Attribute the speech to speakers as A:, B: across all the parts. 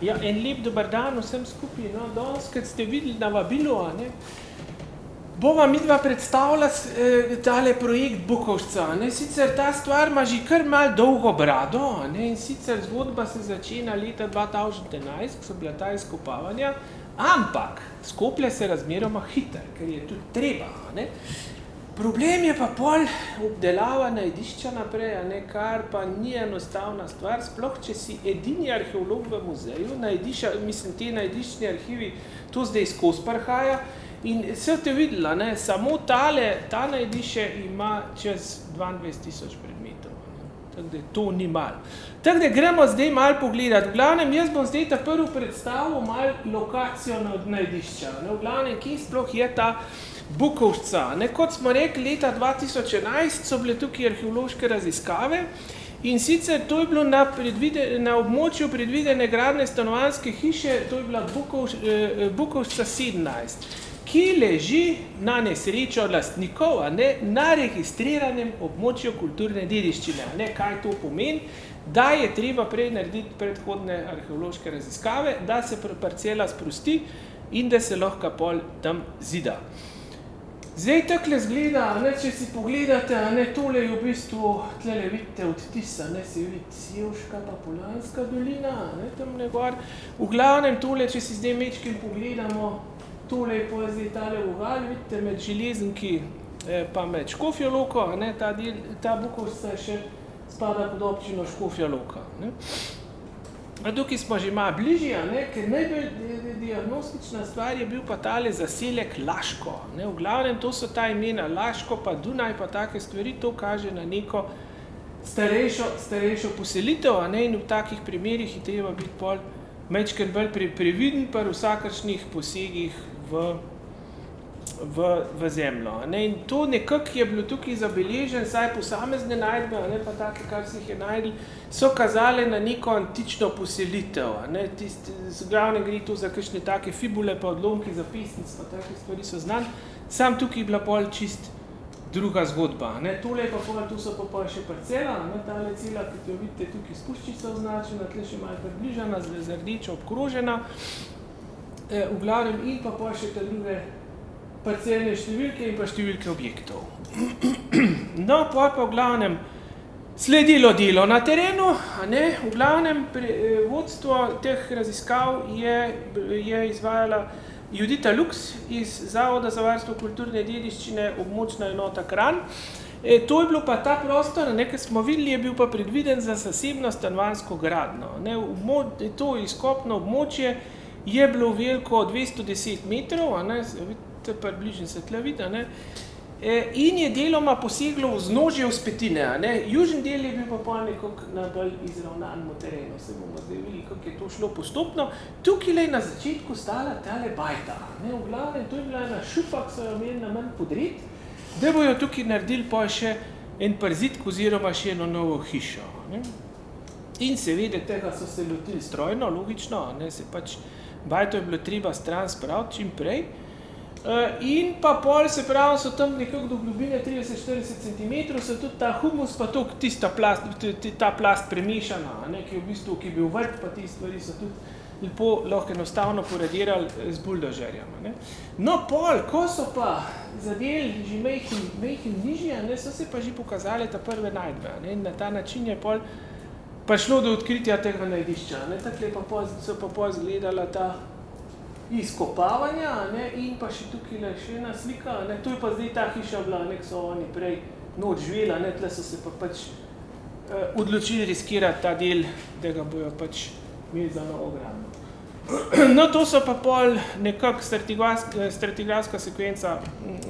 A: Ja, en lep dober dan vsem skupaj. No, danes, kad ste videli na vabilu, bova midva predstavila tale projekt Bukovšca. Sicer ta stvar ima že kar malo dolgo brado, in sicer zgodba se začena leta 2011, ko so bila ta izkopavanja, ampak skoplje se razmeroma hiter, ker je tudi treba. Problem je pa pol obdelava najdišča naprej, kar pa ni enostavna stvar, sploh če si edini arheolog v muzeju, te najdiščni arhivi to zdaj skozi prihaja in se te videla, samo ta najdišče ima čez 22,000 predmetov, tako da to ni malo. Tako da gremo zdaj malo pogledati. V glavnem, jaz bom zdaj prvi predstavil malo lokacijo najdišča. V glavnem, kje sploh je ta Bukovšca. Kot smo rekli, leta 2011 so bile tukaj arheološke raziskave in sicer to je bilo na območju predvidene gradnje stanovanjske hiše, to je bila Bukovšca 17, ki leži na nesrečo lastnikov, na registriranem območju kulturne dediščine. Kaj to pomeni? Da je treba prej narediti predhodne arheološke raziskave, da se parcela sprosti in da se lahko pol tam zida. Zdaj takle zgleda, če si pogledate, tole je v bistvu, tlele vidite odtisa, se vidi Sevška pa Polanska dolina, tamle gor. V glavnem tole, če si zdaj mečkim pogledamo, tole je pa zdaj tale vogal, vidite, med Železniki pa med Škofjo Loko, ta Bukovšca še spada pod občino Škofja Loka. Tukaj smo že malo bližje, ker najbolj diagnostična stvar je bil pa tale zaselek Laško. V glavnem, to so ta imena Laško pa Dunaj pa take stvari, to kaže na neko starejšo poselitev, in v takih primerih je treba biti pol majčkeno bolj previden pri vsakršnih posegih v zemljo. In to nekako je bilo tukaj zabeležen, saj posamezne najdbe, pa take, kar si jih je najdel, so kazale na neko antično poselitev. Z glavne gre to za kakšne take fibule, pa odlomki zapestnic, pa take stvari so znane. Sam tukaj je bila pol čist druga zgodba. Tole pa pol, tu so pa še parcela, tale cela, ki jo vidite tukaj spuščica označena, tle še malo približana, z rdečo obkrožena. V glavnem in pa pol še te druge parcelne številke in pa številke objektov. No, pa v glavnem sledilo delo na terenu, v glavnem vodstvo teh raziskav je izvajala Judita Luks iz Zavoda za varstvo kulturne dediščine območna enota Kranj. To je bilo pa ta prostor, ki smo videli, je bil pa predviden za zasebno stanovanjsko gradnjo. To izkopno območje je bilo veliko 210 metrov, približno se tle vidi, in je deloma poseglo vznožje vzpetine. Južni del je bil pa pol nekako na bolj izravnanem terenu. Se bomo zdaj videli, kako je to šlo postopno. Tukaj je na začetku stala tale bajta. V glavnem, to je bila ena šupa, ki so jo imeli namen podreti, da bojo tukaj naredili pa še en przitk oziroma še eno novo hišo. In seveda tega so se lotili strojno, logično, se pač bajto je bilo treba stran spraviti čim prej. In pa pol, se pravi, so tam nekako do globine 30-40 cm, so tudi ta humus, pa ta plast premešana, ki je v bistvu, ki je bil vrt, pa te stvari so tudi lepo lahko enostavno poradirali z buldožerjem. No, pol, ko so pa zadeli že mejhin nižje, so se pa že pokazali ta prve najdbe. Na ta način je pol pa šlo do odkritja tega najdišča. Takle so pa pol zgledala ta izkopavanja, in pa še tukaj še ena slika, to je pa zdaj ta hiša bila, ko so oni prej noč živela, tle so se pa pač odločili riskirati ta del, da ga bojo pač imeli za novo gradnjo. No, to so pa pol nekako stratigrafska sekvenca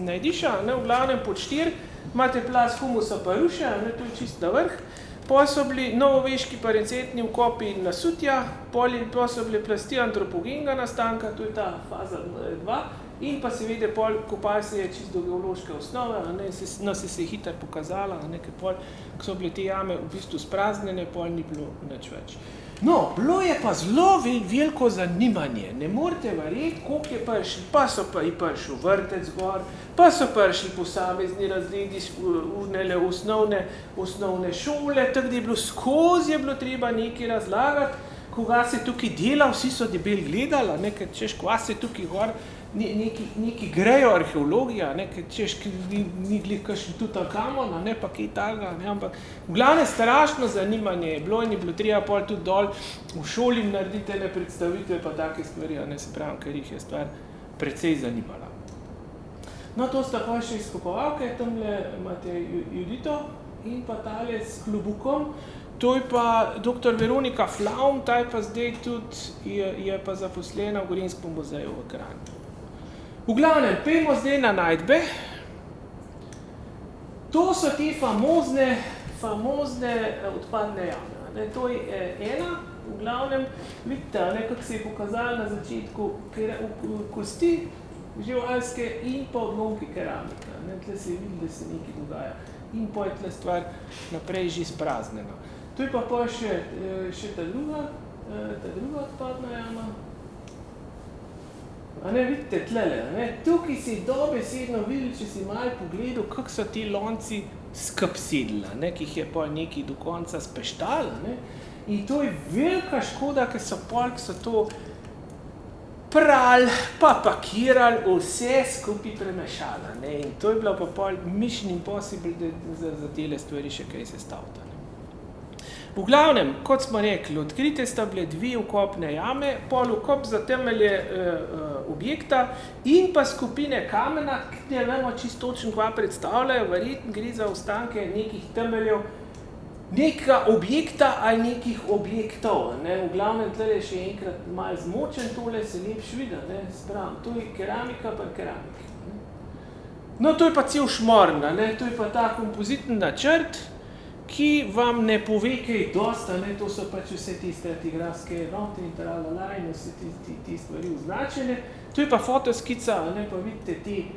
A: najdiša, v glavnem pod 4, imate plast humusa pa ruše, to je čist na vrh. Pa so bili novoveški parencetni vkopi nasutja, pa so bile plasti antropogenga nastanka, to je ta faza 2, in pa seveda pol kopali se je čisto do geološke osnove, se je hitro pokazala, ker pol, ko so bile te jame v bistvu spraznjene, pol ni bilo nič več. No, bilo je pa zelo veliko zanimanje, ne morete verjeti, koliko je prišli, pa so pa i prišel vrtec gor, pa so prišli posamezni razredi, osnovne šole, tako da je bilo skozi treba nekaj razlagati, koga se tukaj dela, vsi so debel gledali, ne, ker češ, koga se tukaj gor, neki grejo arheologija, ne, ker češ, ni glih kakšen Tutankamon, ne, pa kaj takega, ne, ampak v glavnem strašno zanimanje je bilo in je bilo treba pol tudi dol v šoli narediti ene predstavitve pa take stvari, ne, se pravim, ker jih je stvar precej zanimala. No, to sta pa še izkopovalke, tamle imate Judito in pa tale s klobukom. To je pa dr. Veronika Flaum, ta je pa zdaj tudi, je pa zaposlena v Gorinskem muzeju v Kranju. V glavnem, pejmo zdaj na najdbe. To so te famozne odpadne jame. Ne, to je ena, v glavnem, vidite, ne, kako se je pokazalo na začetku kosti živalske in pa odlomki keramika. Ne, tle se je videlo, da se nekaj dogaja. In pa je tle stvar naprej že spraznena. To je pa še ta druga odpadna jama. A ne, vidite tlele, ne? Tukaj si dobesedno videli, če si malo pogledal, kako so ti lonci skapsedla, ne? Ki jih je pa nekaj do konca speštala, ne? In to je velika škoda, ker so to prali, pa pakirali, vse skupaj premešala, ne? In to je bilo pa pol mission impossible, da za tele stvari še kaj sestavita, ne? V glavnem, kot smo rekli, odkrite sta bile dve vkopne jame, pol vkop za temelje objekta in pa skupine kamena, ki ne vemo čisto točno, kva predstavljajo, verjetno gre za ostanke nekih temeljev, nekega objekta ali nekih objektov, ne. V glavnem, tle je še enkrat malo zmočen, tole se lepš vidi, ne, spravim, to je keramika pa keramika, ne. No, to je pa cel šmorn, ne, to je pa ta kompozitni načrt, ki vam ne pove kaj dosta, ne, to so pač vse te stratigrafske enote in tralala in vse te stvari označene. To je pa fotoskica, ne, pa vidite te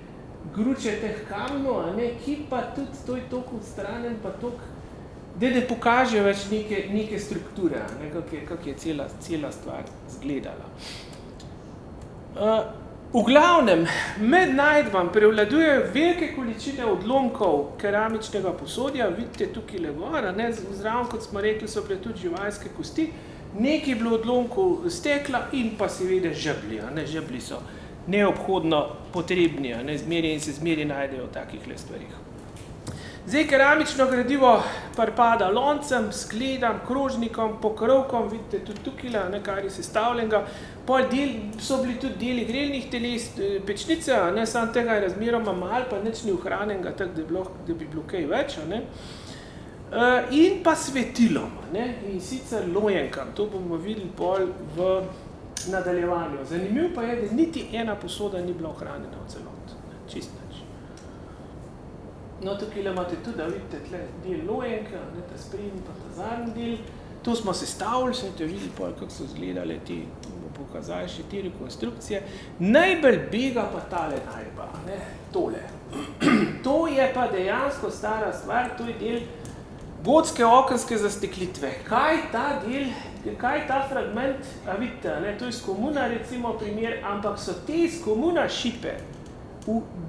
A: gruče teh kamnov, ne, ki pa tudi, to je toliko odstranjen, pa toliko, da ne pokaže več neke strukture, ne, kako je cela stvar izgledala. V glavnem, med najdbam prevladujejo velike količine odlomkov keramičnega posodja, vidite tukaj le gor, ne, zraven, kot smo rekli, so bile tudi živalske kosti, nekaj je bilo odlomkov stekla in pa seveda žeblji, ne, žeblji so neobhodno potrebni, ne, zmeraj in se zmeraj najdejo v takih le stvarih. Zdaj, keramično gradivo pripada loncem, skledam, krožnikom, pokrovkom, vidite tudi tukaj, ne, kar je sestavljenega. Pol so bili tudi deli grelnih teles, pečnice, ne, samo tega je razmeroma malo, pa nič ni ohranjenega, tako da bi bilo kaj več, ne. In pa svetilom, ne, in sicer lojenkam, to bomo videli pol v nadaljevanju. Zanimivo pa je, da niti ena posoda ni bila ohranjena v celoti, čist nič. No, tukaj imate tudi, da vidite tle del lojenka, ne, ta sprednji pa ta zadnji del. To smo sestavili, sem te videli, kako so izgledale te, bomo pokazali še te rekonstrukcije. Najbolj bega pa tale najdba, ne, tole. To je pa dejansko stara stvar, to je del gotske okenske zasteklitve. Kaj ta fragment, a vidite, ne, to je iz Komuna recimo primer, ampak so te iz Komuna šipe,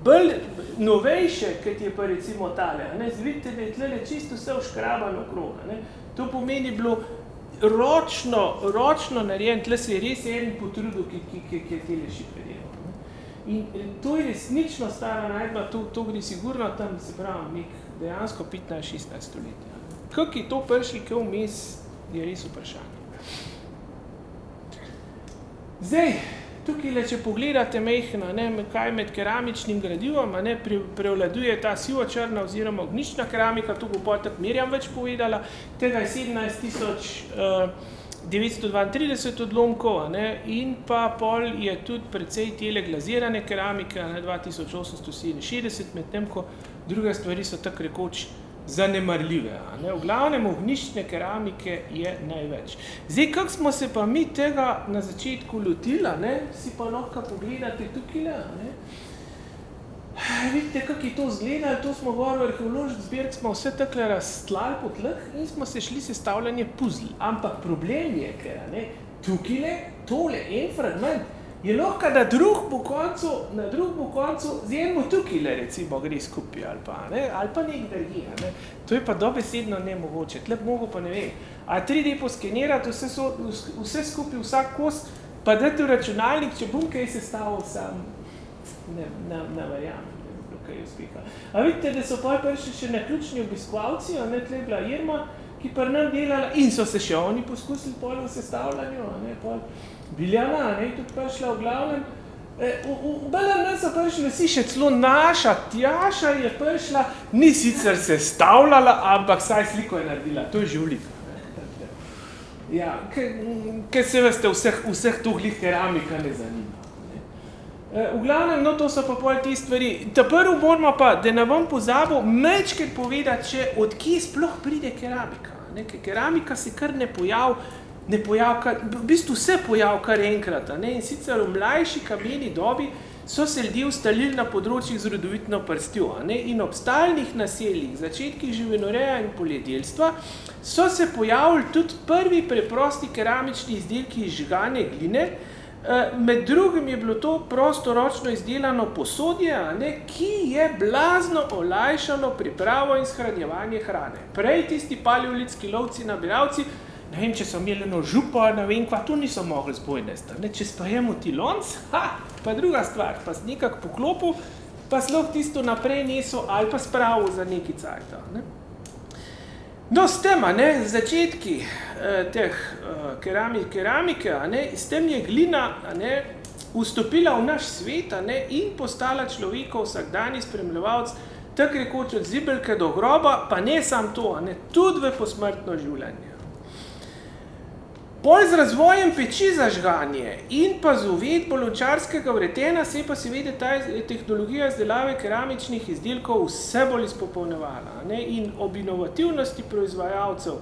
A: bolj novejše, kot je pa recimo tale, ne, vidite, da je tlele čisto vse vškrabano okrog, ne. To pomeni bilo ročno narejen, tle se je res en potrudil, ki je tele šipe delal, ne. In to je resnično stara najdba, to gre sigurno tam, se pravi, dejansko 15-16 stoletja. Kako je to prišli, kaj vmes, je res vprašanje. Zdaj, tukaj, če pogledate mejhna, ne, kaj med keramičnim gradivom, ne, prevladuje ta sivo-črna oziroma ognjična keramika, tu bo potem Mirjam več povedala, tega je 17.932 odlomkov, ne, in pa pol je tudi precej tele glazirane keramike, ne, 2867, medtem ko druge stvari so tako rekoč zanemarljive, ne. V glavnem ognjične keramike je največ. Zdaj, kako smo se pa mi tega na začetku lotila, ne, si pa lahko pogledate tukaj, ne. Vidite, kako je to izgledalo, to smo gor v arheološki zbirki, smo vse takole razstlali po tleh in smo se šli sestavljanje puzl. Ampak problem je, ker, ne, tukaj tole, en fragment, je lahko na drugem koncu z enim tukaj recimo gre skupaj ali pa nek drugje, ne. To je pa dobesedno nemogoče, tle mogo pa ne vem. A 3D poskenirati vse skupaj, vsak kos, pa dati v računalnik, če bom kaj sestavil sam, ne verjamem. A vidite, da so prišli še naključni obiskovalci, tle je bila Irma, ki pri nam delala in so se še oni poskusili pol v sestavljanju, pol Biljana, tudi prišla v glavnem. V BLM so prišli vsi, še celo naša Tjaša je prišla, ni sicer sestavljala, ampak saj sliko je naredila, to je živlika. Ja, ker se veste, vseh tohlih keramika ne zanima. V glavnem, to so pa pol te stvari. Prvo moramo pa, da ne bom pozabil, majčkrat povedati, če od kje sploh pride keramika. Ker keramika se kar ne pojavi, v bistvu se pojavi kar enkrat. In sicer v mlajši kameni dobi so se ljudje ustalili na področjih z rodovitno prstjo. In ob stalnih naseljih, začetkih živinoreja in poljedelstva, so se pojavili tudi prvi preprosti keramični izdelki iz žgane gline. Med drugim je bilo to prostoročno izdelano posodje, ki je blazno olajšalo pripravo in shranjevanje hrane. Prej tisti paleolitski lovci, nabiralci, ne vem, če so imeli eno župo, ne vem, kva, to niso mogli zboj nesti. Če sprejemo ti lonc, pa druga stvar, pa si nekak poklopil, pa si lahko tisto naprej nesel ali pa spravil za neki cajt. S tem, začetki teh keramike, s tem je glina vstopila v naš svet in postala človekov vsakdanji spremljevalec, tako rekoč od zibelke do groba, pa ne samo to, tudi v posmrtno življenje. Pol z razvojem peči za žganje in pa z uvedbo lončarskega vretena se je pa seveda ta tehnologija izdelave keramičnih izdelkov vse bolj izpopolnjevala. In ob inovativnosti proizvajalcev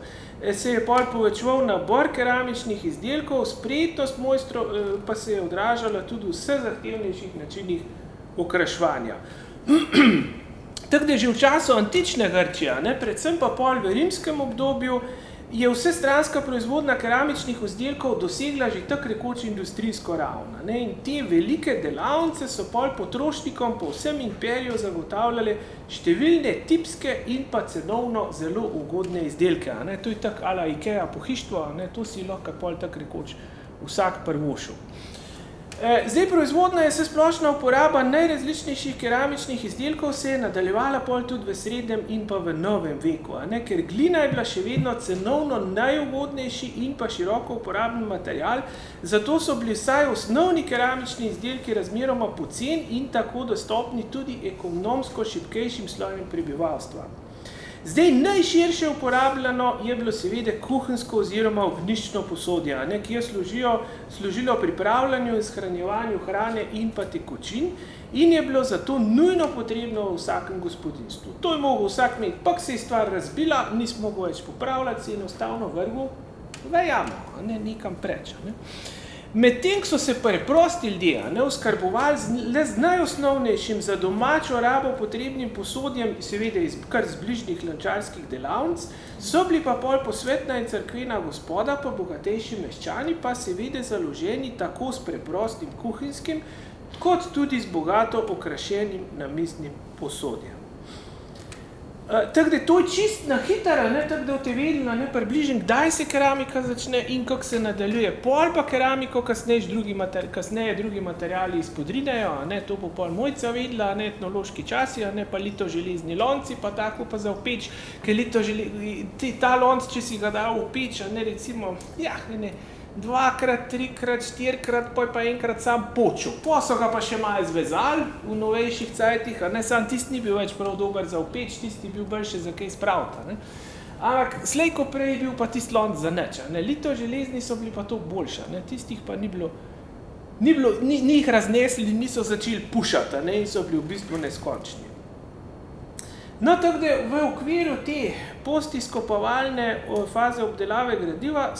A: se je pol povečeval nabor keramičnih izdelkov, spretnost mojstrov pa se je odražala tudi v vse zahtevnejših načinih okraševanja. Tako da že v času antične Grčije, predvsem pa pol v rimskem obdobju, je vsestranska proizvodnja keramičnih izdelkov dosegla že tako rekoč industrijsko raven. In te velike delavnice so pol potrošnikom po vsem imperiju zagotavljale številne tipske in pa cenovno zelo ugodne izdelke. To je tako ala Ikea pohištvo, to si lahko pol tako rekoč vsak prvošil. Zdaj, proizvodna je splošna uporaba najrazličnejših keramičnih izdelkov se je nadaljevala pol tudi v srednjem in pa v novem veku, ker glina je bila še vedno cenovno najugodnejši in pa široko uporaben material, zato so bili vsaj osnovni keramični izdelki razmeroma poceni in tako dostopni tudi ekonomsko šibkejšim slojem prebivalstva. Zdaj, najširše uporabljeno je bilo seveda kuhinjsko oziroma ognjiščno posodje, ki je služilo pripravljanju in shranjevanju hrane in pa tekočin in je bilo zato nujno potrebno v vsakem gospodinstvu. To je mogel vsak imeti, pa se je stvar razbila, nismo mogli več popravljati, se je enostavno vrgel v jamo, nekam preč. Medtem so se preprosti ljudje oskrbovali le z najosnovnejšim za domačo rabo potrebnim posodjem, seveda kar z bližnjih lončarskih delavnic, so bili pa pol posvetna in cerkvena gospoda, pa bogatejši meščani, pa seveda založeni tako s preprostim kuhinjskim, kot tudi z bogato okrašenim namiznim posodjem. Tako da to je čist na hitro, tako da boste vedeli približno, kdaj se keramika začne in kako se nadaljuje. Pol pa keramiko kasneje drugi materiali izpodrinejo, to bo pol Mojca vedela, etnološki časi, pa litoželezni lonci, pa tako pa za v peč, ker ta lonc, če si ga dal v peč, recimo, dvakrat, trikrat, štirikrat, pa enkrat sam počel. Po so ga pa še malo zvezali v novejših cajtih, sam tisti ni bil več prav dober za v peč, tisti bil bolj še za kaj spraviti. Ampak slej ko prej bil pa tisti lonc za nič. Litoželezni so bili pa to boljša, tistih pa ni jih raznesli, niso začeli pušati in so bili v bistvu neskončni. Tako da v okviru te postizkopovalne faze obdelave gradiva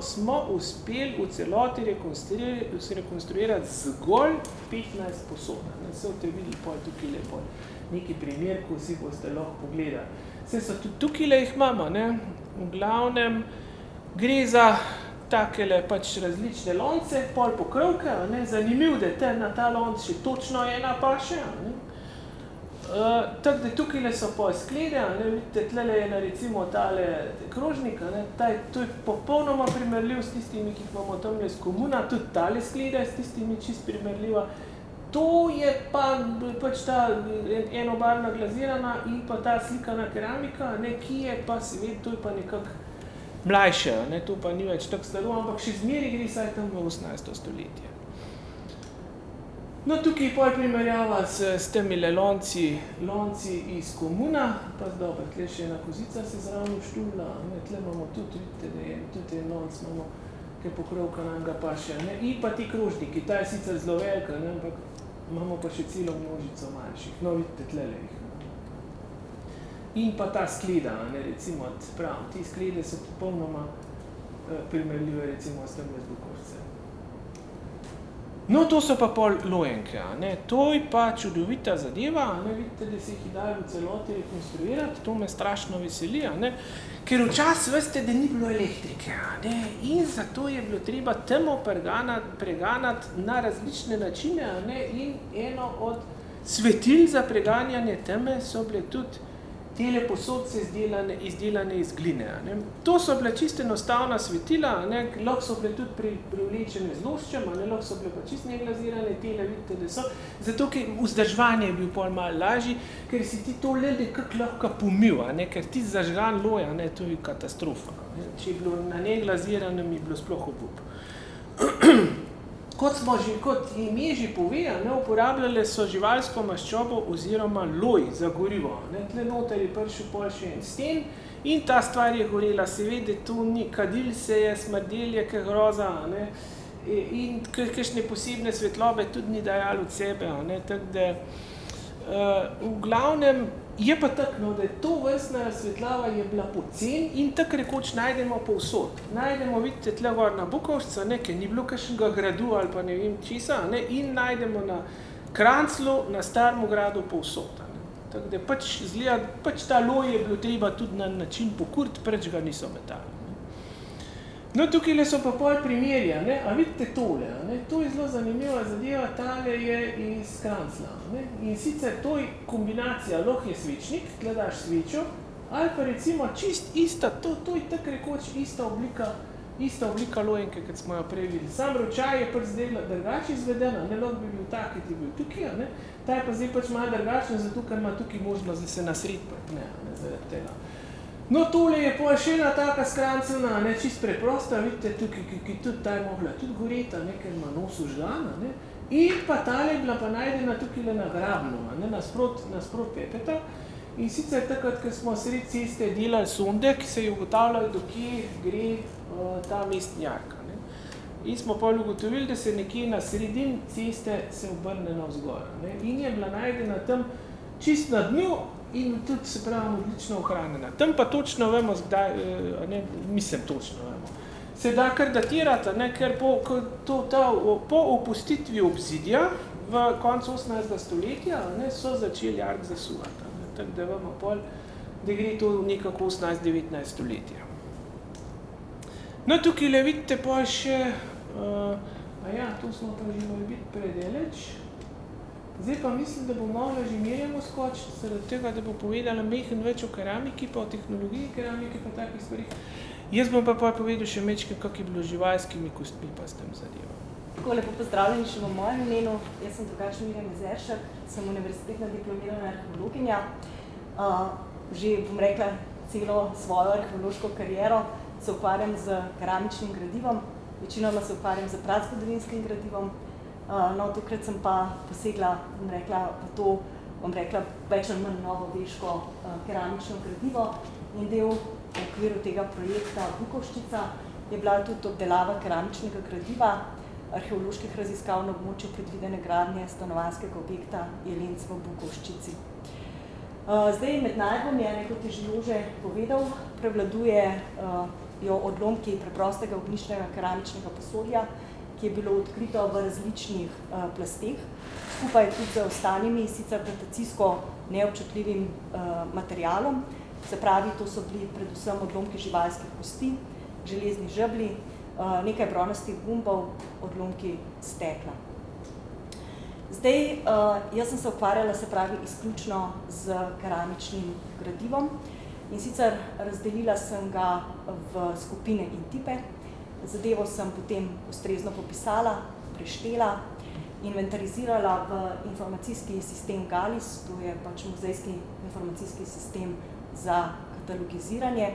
A: smo uspeli v celoti rekonstruirati zgolj 15 posod. Se boste videli tukaj lepo neki primer, ko si boste lahko pogledali. Se so tudi tukaj jih imamo, v glavnem gre za takele pač različne lonce, pol pokrovke, zanimiv, da na ta lonc še točno ena paše. Tako da tukaj so pol sklede, vidite, tlele je recimo tale krožnik, to je popolnoma primerljiv s tistimi, ki imamo tamle z komuna, tudi tale sklede s tistimi čist primerljiva. To je pač ta enobarvna glazirana in pa ta slikana keramika, ki je pa seveda, to je pa nekako mlajše, to pa ni več tako staro, ampak še zmeri gre saj tam v 18. stoletje. No, tukaj pol primerjava s temile lonci iz komuna, pa dobro, tle še ena kozica se zraven uštula, tle imamo tudi, vidite, da je tudi en lonc, imamo kaj pokrovka nam ga paše, in pa ti krožniki, ta je sicer zelo velika, ampak imamo pa še celo množico manjših, no, vidite, tlele jih. In pa ta skleda, recimo, pravim, ti sklede so popolnoma primerljive, recimo, s tem z Bukovcem. No, to so pa pol lojenke, to je pa čudovita zadeva, vidite, da se jih dajo v celoti rekonstruirati, to me strašno veseli, ker včasih veste, da ni bilo elektrike, in zato je bilo treba temo preganati na različne načine, in eno od svetil za preganjanje teme so bile tudi tele posodce izdelane iz gline. To so bile čisto enostavna svetila, lahko so bile tudi privlečene z loščem, lahko so bile pa čisto neglazirane, tele vidite, da so. Zato, ker vzdrževanje je bil pol malo lažji, ker si ti to le nekako lahko pomil, ker ti zažgan loja, to je katastrofa. Če je bilo na neglaziranem, je bilo sploh obup. Kot ime že pove, uporabljale so živalsko maščobo oziroma loj za gorivo. Tle noter je prišel pol še en sten in ta stvar je gorela. Seveda tu ni, kadil se je, smrdelje, ke groza, in kakšne posebne svetlobe tudi ni dajal od sebe. Tako da, v glavnem, je pa tako, da to vrstna svetlava je bila poceni in tako rekoč najdemo povsod. Najdemo, vidite, tle gor na Bukovšca, ker ni bilo kakšnega gradu ali pa ne vem česa, in najdemo na Kranclu, na Starem gradu povsod. Tako da pač ta loj je bilo treba tudi na način pokuriti, preč ga niso metali. No, tukaj so pa pol primerja, a vidite tole, to je zelo zanimiva zadeva, tale je iz Krancla, in sicer to je kombinacija, lahko je svečnik, tle daš svečo, ali pa recimo čist ista, to je tako rekoč ista oblika lojenke, kot smo jo prej videli. Sam ročaj je pač zdaj drugače izveden, lahko bi bil tak, kot je bil tukaj, ta je pa zdaj pač malo drugačen, zato ker ima tukaj možnost, da se na sred prpne, zaradi tega. No, tole je pol še ena taka skrancena, čist preprosta, vidite tukaj, ki tudi ta je mogla tudi goreta, ker ima nos užgana, in pa tale je bila pa najdena tukaj na Grabnu, nasprot Pepeta, in sicer takrat, ko smo sred ceste delali sonde, ki se je ugotavljali, do kje gre ta mestni jark. In smo pol ugotovili, da se nekje na sredini ceste se obrne navzgor, in je bila najdena tam čist na dnu, in tudi, se pravi, odlično ohranjena. Tam pa točno vemo, mislim točno vemo. Se da kar datirati, ker po opustitvi obzidija v koncu 18. stoletja so začeli jark zasuvati. Tako da vemo pol, da gre to nekako 18-19 stoletja. No, tukaj le vidite pol še, tu smo pa že mora biti predeleč. Zdaj pa mislim, da bo mogla že Mirjamo skočiti, zaradi tega, da bo povedala mehen več o keramiki, pa o tehnologiji keramike, pa takih stvarih. Jaz bom pa povedal še mečke, kak je bilo živalskimi kostmi, pa s tem zadevam.
B: Tako, lepo pozdravljeni še v mojem imenu. Jaz sem drugačna Mirjam Jezeršek, sem univerzitetna diplomirana arheologinja. Že, bom rekla, celo svojo arheološko kariero se ukvarjam z keramičnim gradivom, večinoma se ukvarjam z prazgodovinskim gradivom. No, tokrat sem pa posegla, bom rekla, v to, več ali manj novoveško keramično gradivo in del v okviru tega projekta Bukovščica je bila tudi obdelava keramičnega gradiva, arheoloških raziskav na območju predvidene gradnje stanovanjskega objekta Jelenc v Bukovščici. Zdaj med najdbami, kot je že Jože povedal, prevladujejo odlomki preprostega ognjiščnega keramičnega posolja, ki je bilo odkrito v različnih plasteh, skupaj tudi z ostalimi, sicer datacijsko neobčutljivim materialom. Se pravi, to so bili predvsem odlomki živalskih kosti, železni žebli, nekaj bronastih gumbov, odlomki stekla. Zdaj, jaz sem se ukvarjala, se pravi, izključno z keramičnim gradivom in sicer razdelila sem ga v skupine in tipe. Zadevo sem potem ustrezno popisala, preštela, inventarizirala v informacijski sistem GALIS, to je pač muzejski informacijski sistem za katalogiziranje,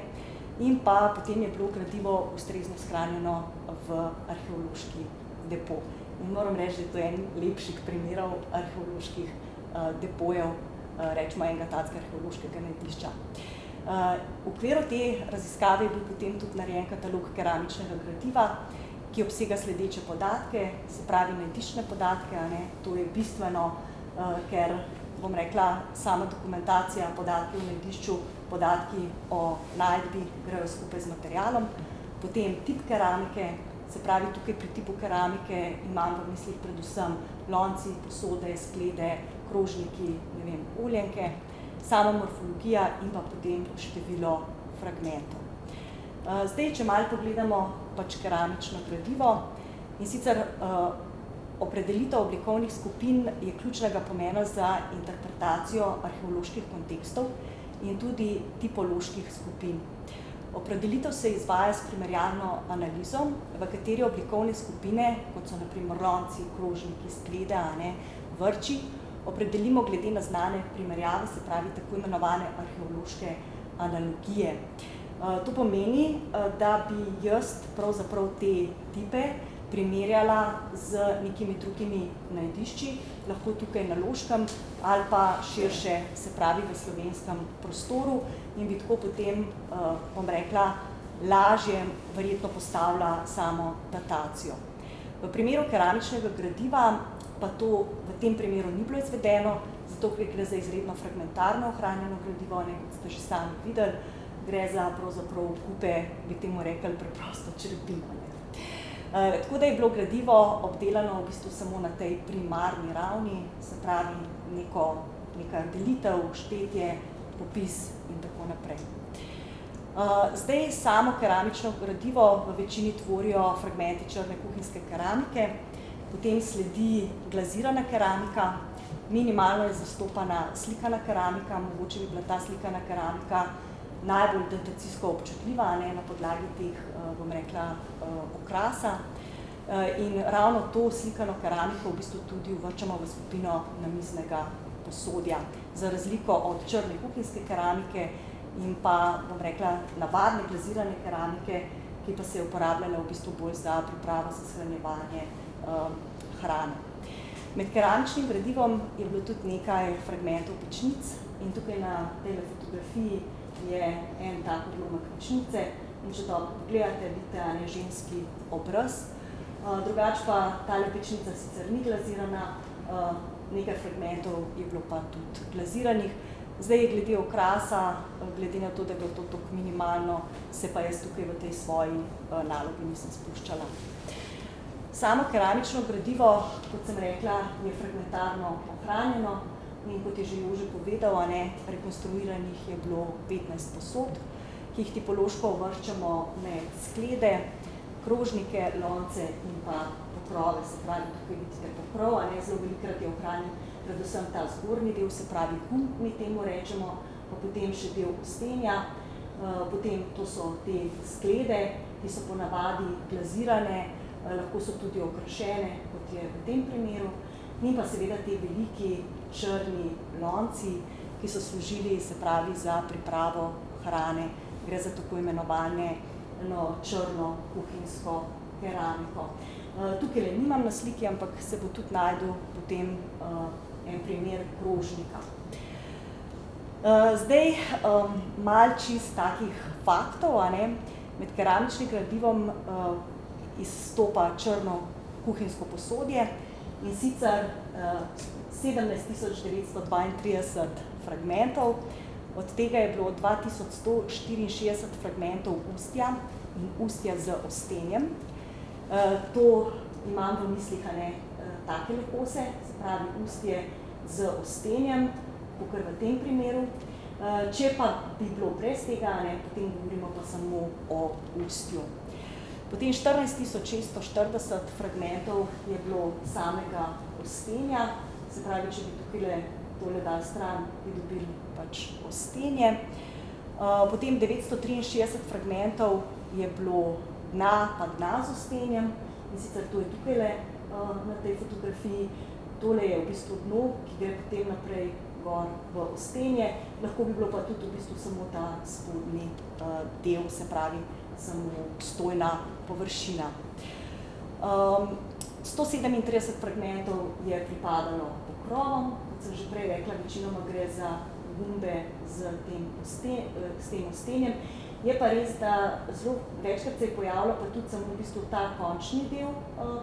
B: in pa potem je bilo gradivo ustrezno shranjeno v arheološki depo. In moram reči, da je to en lepših primerov arheoloških depojev, rečemo enega takega arheološkega najdišča. V okviru te raziskave je bil potem tudi narejen katalog keramičnega gradiva, ki obsega sledeče podatke, se pravi najdiščne podatke, to je bistveno, ker, bom rekla, sama dokumentacija, podatki o najdišču, podatki o najdbi grejo skupaj z materialom, potem tip keramike, se pravi tukaj pri tipu keramike imam v mislih predvsem lonci, posode, sklede, krožniki, oljenke, sama morfologija in pa potem število fragmentov. Zdaj, če malo pogledamo pač keramično gradivo, in sicer opredelitev oblikovnih skupin je ključnega pomena za interpretacijo arheoloških kontekstov in tudi tipoloških skupin. Opredelitev se izvaja s primerjalno analizo, v kateri oblikovne skupine, kot so na primer lonci, krožniki, sklede, vrči, opredelimo glede na znane primerjave, se pravi tako imenovane arheološke analogije. To pomeni, da bi jaz pravzaprav te tipe primerjala z nekimi drugimi najdišči, lahko tukaj na Loškem ali pa širše, se pravi v slovenskem prostoru, in bi tako potem, bom rekla, lažje verjetno postavila samo datacijo. V primeru keramičnega gradiva pa to v tem primeru ni bilo izvedeno, zato ker gre za izredno fragmentarno ohranjeno gradivo, kot ste že sami videli, gre za pravzaprav kupe, bi temu rekli preprosto črepino. Tako da je bilo gradivo obdelano v bistvu samo na tej primarni ravni, se pravi neka delitev, štetje, popis in tako naprej. Zdaj samo keramično gradivo v večini tvorijo fragmenti črne kuhinjske keramike, potem sledi glazirana keramika, minimalno je zastopana slikana keramika, mogoče bi bila ta slikana keramika najbolj datacijsko občutljiva, na podlagi teh, bom rekla, okrasa. In ravno to slikano keramiko v bistvu tudi uvrčamo v skupino namiznega posodja, za razliko od črne kuhinjske keramike in pa, bom rekla, navadne glazirane keramike, ki pa se je uporabljala v bistvu bolj za pripravo za shranjevanje hrane. Med keramičnim gradivom je bilo tudi nekaj fragmentov pečnic in tukaj na tej fotografiji je en tak odlomek pečnice in če dobro pogledate, vidite ženski obraz. Drugače pa tale pečnica sicer ni glazirana, nekaj fragmentov je bilo pa tudi glaziranih. Zdaj, glede okrasa, glede na to, da je bilo to toliko minimalno, se pa jaz tukaj v tej svoji nalogi nisem spuščala. Samo keramično gradivo, kot sem rekla, je fragmentarno ohranjeno in kot je že Jože povedal, rekonstruiranih je bilo 15 posod, ki jih tipološko uvrščamo med sklede, krožnike, lonce in pa pokrove, se pravi, tukaj vidite pokrov, zelo velikrat je ohranjen predvsem ta zgornji del, se pravi gumb, mi temu rečemo, pa potem še del ostenja, potem to so te sklede, ki so ponavadi glazirane, lahko so tudi okrašene, kot je v tem primeru, in pa seveda te veliki črni lonci, ki so služili, se pravi, za pripravo hrane, gre za tako imenovane črno kuhinjsko keramiko. Tukaj nimam na sliki, ampak se bo tudi najdel potem en primer krožnika. Zdaj, malo čist takih faktov, med keramičnim gradivom izstopa črno kuhinjsko posodje in sicer 17.932 fragmentov, od tega je bilo 2164 fragmentov ustja in ustja z ostenjem. To imam v mislih take kose, se pravi ustje z ostenjem, kakor v tem primeru. Če pa bi bilo brez tega, potem govorimo pa samo o ustju. Potem 14.640 fragmentov je bilo samega ostenja, se pravi, če bi tukaj tole dali stran, bi dobili pač ostenje. Potem 963 fragmentov je bilo dna pa dna z ostenjem, in sicer to je tukaj na tej fotografiji. Tole je v bistvu dno, ki gre potem naprej gor v ostenje. Lahko bi bilo pa tudi v bistvu samo ta spodnji del, se pravi samo stojna površina. 137 fragmentov je pripadalo pokrovom, kot sem že prej rekla, večinoma gre za gumbe s tem ostenjem. Je pa res, da zelo večkrat se je pojavilo pa tudi samo v bistvu ta končni del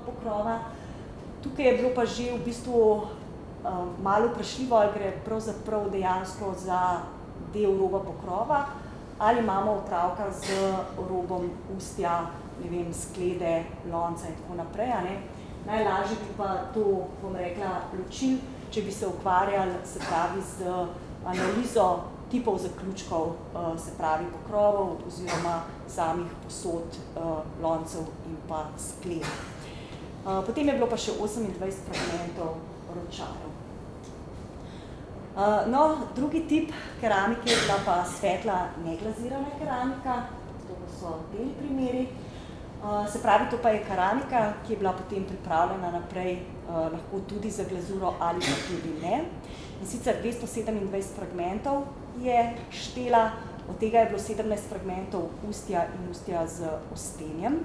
B: pokrova. Tukaj je bilo pa že v bistvu malo vprašljivo, ali gre pravzaprav dejansko za del roba pokrova, ali imamo opravka z robom ustja, ne vem, sklede, lonca in tako naprej. Najlažje bi pa to, bom rekla, ločili, če bi se ukvarjali, se pravi, z analizo tipov zaključkov, se pravi pokrovov oziroma samih posod, loncev in pa skled. Potem je bilo pa še 28 fragmentov ročajev. Drugi tip keramike je bila pa svetla neglazirana keramika, to so bili primeri. Se pravi, to pa je keramika, ki je bila potem pripravljena naprej, lahko tudi za glazuro ali pa tudi ne. In sicer 227 fragmentov je štela, od tega je bilo 17 fragmentov ustja in ustja z ostenjem,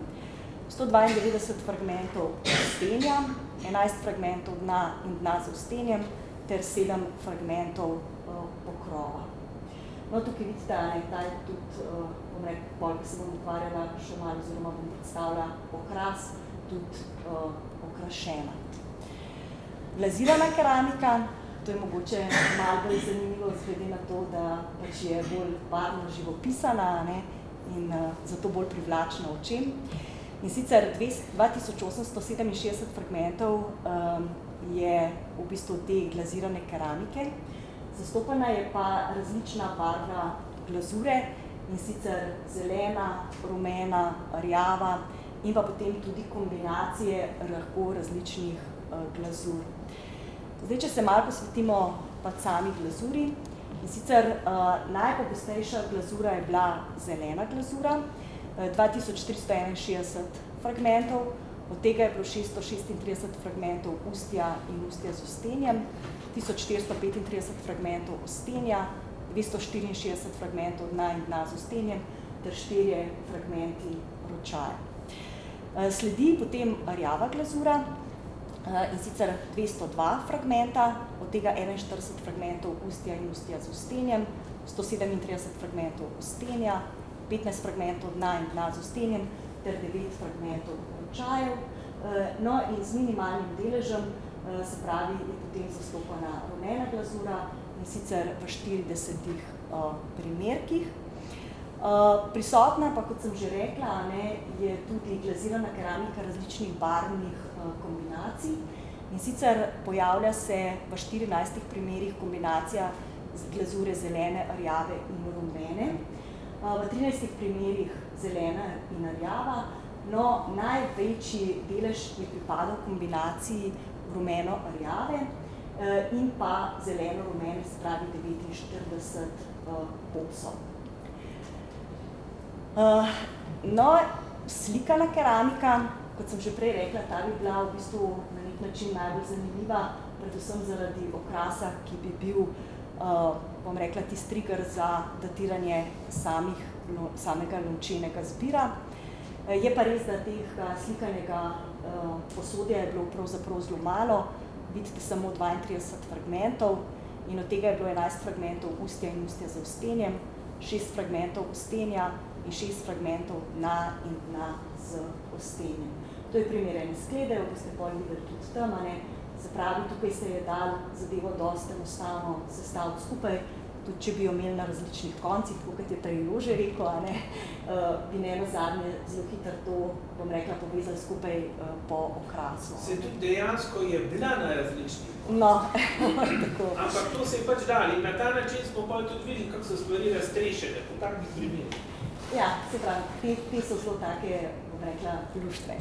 B: 192 fragmentov ostenja, 11 fragmentov dna in dna z ostenjem ter 7 fragmentov pokrova. Tukaj vidite, ta je tudi, bom rekla, bolj, ki se bom ukvarjala še malo, oziroma bom predstavila okras, tudi okrašena. Glazirana keramika, to je mogoče malo bolj zanimivo, glede na to, da pač je bolj barvno živopisana in zato bolj privlačna očem. In sicer 2867 fragmentov je v bistvu te glazirane keramike. Zastopana je pa različna barva glazure, in sicer zelena, rumena, rjava in pa potem tudi kombinacije lahko različnih glazur. Zdaj, če se malo posvetimo pa sami glazuri, in sicer najpogostejša glazura je bila zelena glazura, 2461 fragmentov, od tega je bilo 636 fragmentov ustja in ustja z ostenjem, 1435 fragmentov ostenja, 264 fragmentov dna in dna z ostenjem ter 4 fragmenti ročaja. Sledi potem rjava glazura, in sicer 202 fragmenta, od tega 41 fragmentov ustja in ustja z ostenjem, 137 fragmentov ostenja, 15 fragmentov dna in dna z ostenjem ter 9 fragmentov ročajev. In z minimalnim deležem, se pravi, je potem zastopana rumena glazura, in sicer v 40 primerkih. Prisotna pa, kot sem že rekla, je tudi glazirana keramika različnih barvnih kombinacij, in sicer pojavlja se v 14 primerih kombinacija glazure zelene, rjave in rumene, v 13 primerih zelena in rjava, največji delež je pripadal kombinaciji rumeno-rjave in pa zeleno-rumene, se pravi 49 popsov. Slikana keramika, kot sem že prej rekla, ta bi bila v bistvu na nek način najbolj zanimiva, predvsem zaradi okrasa, ki bi bil, bom rekla, tisti trigger za datiranje samega lončenega zbira. Je pa res, da tega slikanega posodja je bilo pravzaprav zelo malo, vidite samo 32 fragmentov in od tega je bilo 11 fragmentov ustja in ustja z ostenjem, 6 fragmentov ostenja in 6 fragmentov dna in dna z ostenjem. To je primer ene sklede, boste potem videli tudi tam, se pravi, tukaj se je dal zadevo dosti enostavno sestaviti skupaj, tudi če bi jo imeli na različnih koncih, tako kot je prej Jože rekel, bi nenazadnje zelo hitro to, bom rekla, povezali skupaj po okrasu.
A: Se tudi dejansko je bila na različnih koncih.
B: Tako.
A: Ampak to se je pač dali in na ta način smo pa tudi videli, kako so stvari raztrešene po takih primerih.
B: Ja, se pravi, te so zelo take, bom rekla, luštre.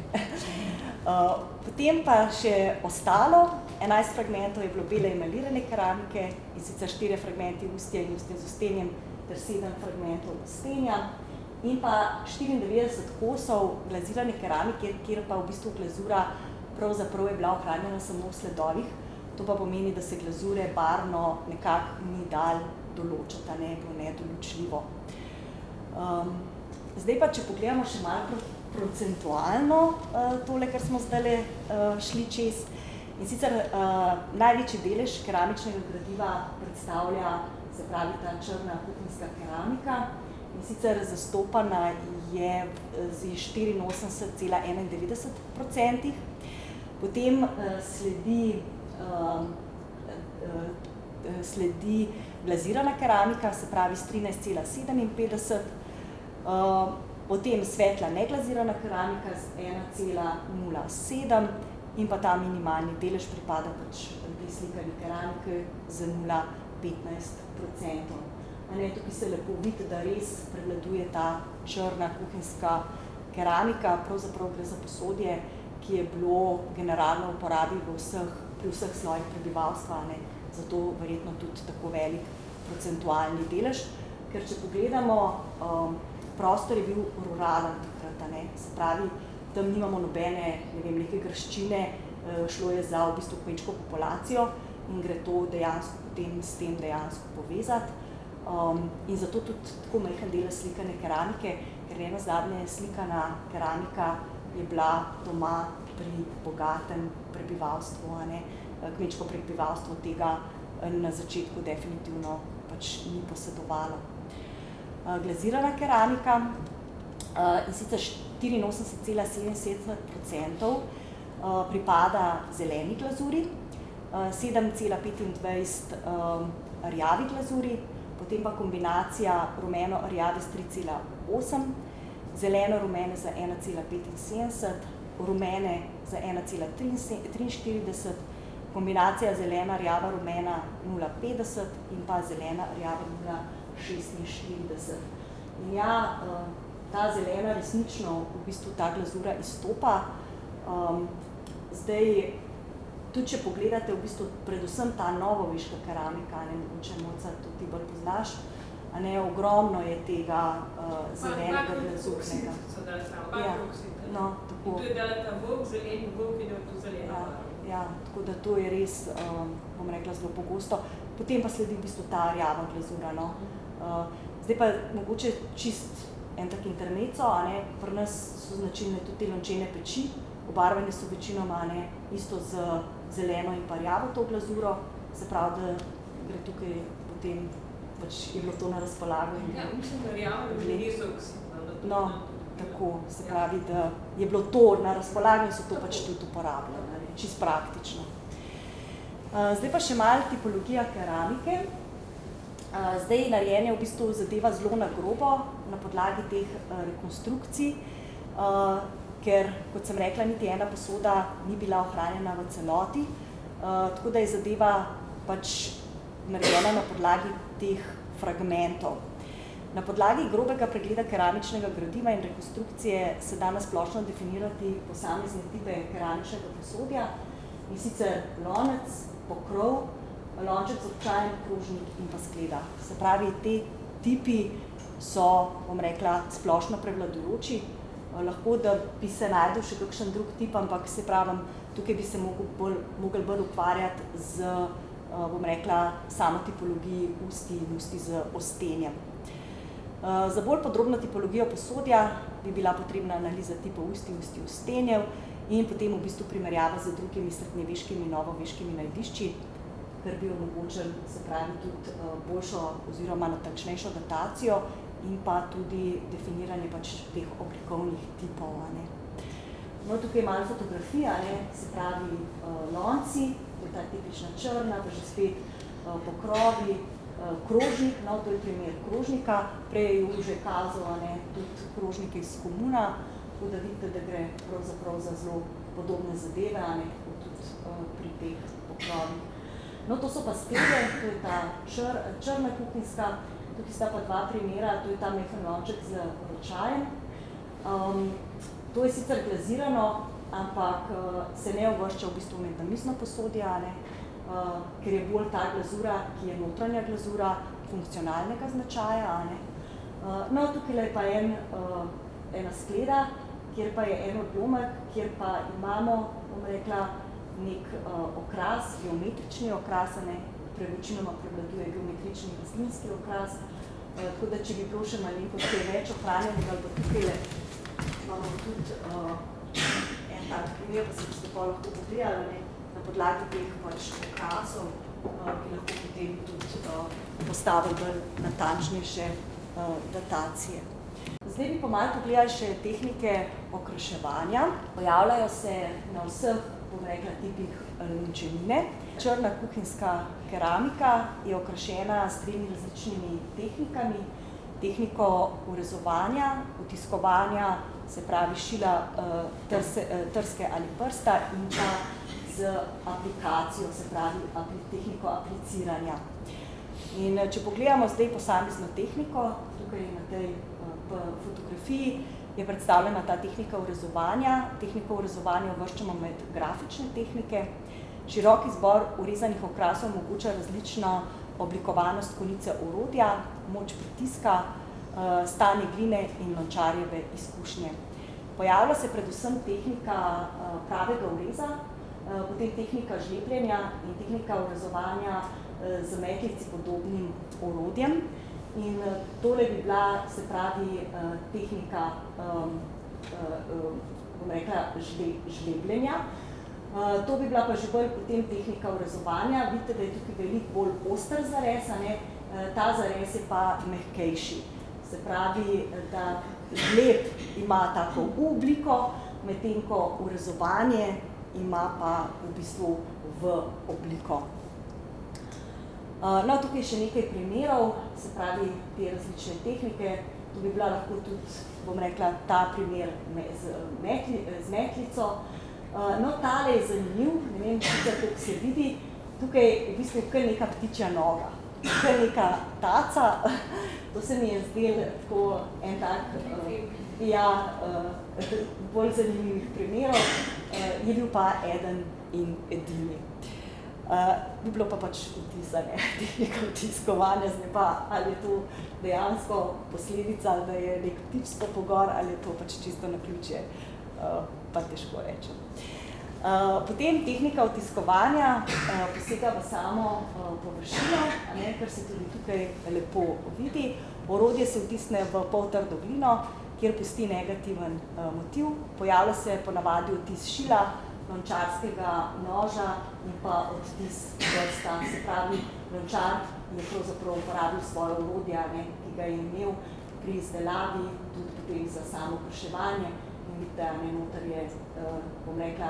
B: Potem pa še ostalo, 11 fragmentov je bilo bele emalirane keramike, in sicer 4 fragmenti ustja in ustja z ustenjem, ter 7 fragmentov ustenja, in pa 94 kosov glazirane keramike, kjer pa v bistvu glazura pravzaprav je bila ohranjena samo v sledovih. To pa pomeni, da se glazure barvno nekako ni dal določiti, ne, bilo nedoločljivo. Zdaj pa, če pogledamo še malo procentualno tole, kar smo zdajle šli čez, in sicer največji delež keramičnega gradiva predstavlja, se pravi, ta črna kuhinjska keramika, in sicer zastopana je z 84,91%, potem sledi glazirana keramika, se pravi s 13,57%, potem svetla neglazirana keramika z 1,07% in pa ta minimalni delež pripada pač tej slikani keramike z 0,15%. Tukaj se lepo vidi, da res prevladuje ta črna kuhinjska keramika, pravzaprav gre za posodje, ki je bilo generalno v uporabi pri vseh slojih prebivalstva, zato verjetno tudi tako velik procentualni delež, ker če pogledamo, prostor je bil ruralen takrat, se pravi, tam nimamo nobene, neke graščine, šlo je za v bistvu kmečko populacijo in gre to dejansko potem s tem dejansko povezati. In zato tudi tako majhen delež slikane keramike, ker nenazadnje slikana keramika je bila doma pri bogatem prebivalstvu, kmečko prebivalstvo tega na začetku definitivno pač ni posedovalo. Glazirana keramika, in sicer 84,77% pripada zeleni glazuri, 7,25% rjavi glazuri, potem pa kombinacija rumeno-rjave s 3,8%, zeleno-rumene za 1,75%, rumene za 1,43%, kombinacija zelena-rjava-rumena 0,50% in pa zelena-rjava 0,46%. In ja, ta zelena resnično v bistvu ta glazura izstopa. Zdaj, tudi če pogledate v bistvu predvsem ta novoveška keramika, mogoče Mojca tudi ti bolj poznaš, ogromno je tega zelenega glazurnega. No, tako.
C: In to je dala ta vok, zeleni vok in je to zelena.
B: Ja, tako da to je res, bom rekla, zelo pogosto. Potem pa sledi v bistvu ta rjava glazura, no. Zdaj pa mogoče čist en tak intermezzo, pri nas so značilne tudi te lončene peči, obarvane so večinoma isto z zeleno in pa rjavo to glazuro, se pravi, da gre tukaj potem, pač je bilo to na razpolago.
C: Ja, mislim, da rjavo je niso oksidno.
B: No, tako, se pravi, da je bilo to na razpolago in so to pač tudi uporabljali, čisto praktično. Zdaj pa še malo tipologija keramike. Zdaj narejenje v bistvu zadeva zelo na grobo na podlagi teh rekonstrukcij, ker, kot sem rekla, niti ena posoda ni bila ohranjena v celoti, tako da je zadeva pač narejena na podlagi teh fragmentov. Na podlagi grobega pregleda keramičnega gradiva in rekonstrukcije se da na splošno definirati posamezne tipe keramičnega posodja, in sicer lonec, pokrov, lonček z občajem, krožnik in pa skleda. Se pravi, te tipi so, bom rekla, splošno prevladujoči. Lahko, da bi se najdel še kakšen drug tip, ampak se pravim, tukaj bi se mogli bolj ukvarjati z, bom rekla, samo tipologiji usti in usti z ostenjem. Za bolj podrobno tipologijo posodja bi bila potrebna analiza tipov usti, usti ostenjev in potem v bistvu primerjava z drugimi srednjeveškimi in novoveškimi najdišči, ker bi omogočili, se pravi, tudi boljšo oziroma natančnejšo datacijo in pa tudi definiranje pač teh oblikovnih tipov. No, tukaj je malo fotografija, se pravi lonci, to je ta tipična črna, pa že spet pokrovi, krožnik, no, to je primer krožnika, prej je Jože kazal tudi krožnike iz komuna, tako da vidite, da gre pravzaprav za zelo podobne zadeve, kot tudi pri teh pokrovih. No, to so pa sklede, to je ta črna kuhinjska, tukaj sta pa dva primera, to je ta majhen lonček z značajem. To je sicer glazirano, ampak se ne uvršča v bistvu med namizno posodje, ker je bolj ta glazura, ki je notranja glazura, funkcionalnega značaja. No, tukaj pa ena skleda, kjer pa je en odlomek, kjer pa imamo, bom rekla, nek okras, geometrični okras, večinoma prevladuje geometrični rastlinski okras, tako da če bi bilo še malenkost več ohranjenega, ali pa tukaj imamo tudi en tak primer, pa se boste pa lahko pogledali, na podlagi teh pač okrasov, ki lahko potem tudi postavili bolj natančnejše datacije. Zdaj bi pa malo pogledali še tehnike okraševanja. Pojavljajo se na vseh, bom rekla, tipih lončenine. Črna kuhinjska keramika je okrašena s 3 različnimi tehnikami. Tehniko urezovanja, utiskovanja, se pravi šila trske ali prsta in pa z aplikacijo, se pravi tehniko apliciranja. In če pogledamo zdaj posamezno tehniko, tukaj na tej fotografiji je predstavljena ta tehnika urezovanja. Tehniko urezovanja uvrščamo med grafične tehnike. Širok izbor urezanih okrasov omogoča različno oblikovanost konice orodja, moč pritiska, stanje gline in lončarjeve izkušnje. Pojavlja se predvsem tehnika pravega ureza, potem tehnika žlepljenja in tehnika urezovanja z metlici podobnim orodjem. In tole bi bila, se pravi, tehnika, bom rekla, žlebljenja. To bi bila pa že bolj potem tehnika urezovanja. Vidite, da je tukaj veliko bolj oster zarez, ta zarez je pa mehkejši. Se pravi, da žleb ima tako obliko, medtem ko urezovanje ima pa v bistvu v obliko. No, tukaj še nekaj primerov, se pravi, te različne tehnike. To bi bila lahko tudi, bom rekla, ta primer z metlico. No, tale je zanimiv, ne vem, kako se vidi. Tukaj je v bistvu kar neka ptičja noga, kar neka taca. To se mi je zdelo tako en tak, bolj zanimivih primerov. Je bil pa eden in edini. Bi bilo pa pač vtisanje, tehnika vtiskovanja, zdaj pa ali je to dejansko posledica, da je nek ptič stopil gor, ali je to pač čisto naključje, pa težko rečem. Potem tehnika vtiskovanja posega v samo površino, kar se tudi tukaj lepo vidi. Orodje se vtisne v poltrdo glino, kjer pusti negativen motiv. Pojavlja se ponavadi odtis šila, lončarskega noža in pa odtis prsta. Se pravi, lončar je pravzaprav uporabil svoje orodje, ki ga je imel pri izdelavi, tudi potem za samo okraševanje. In vidite, noter je, bom rekla,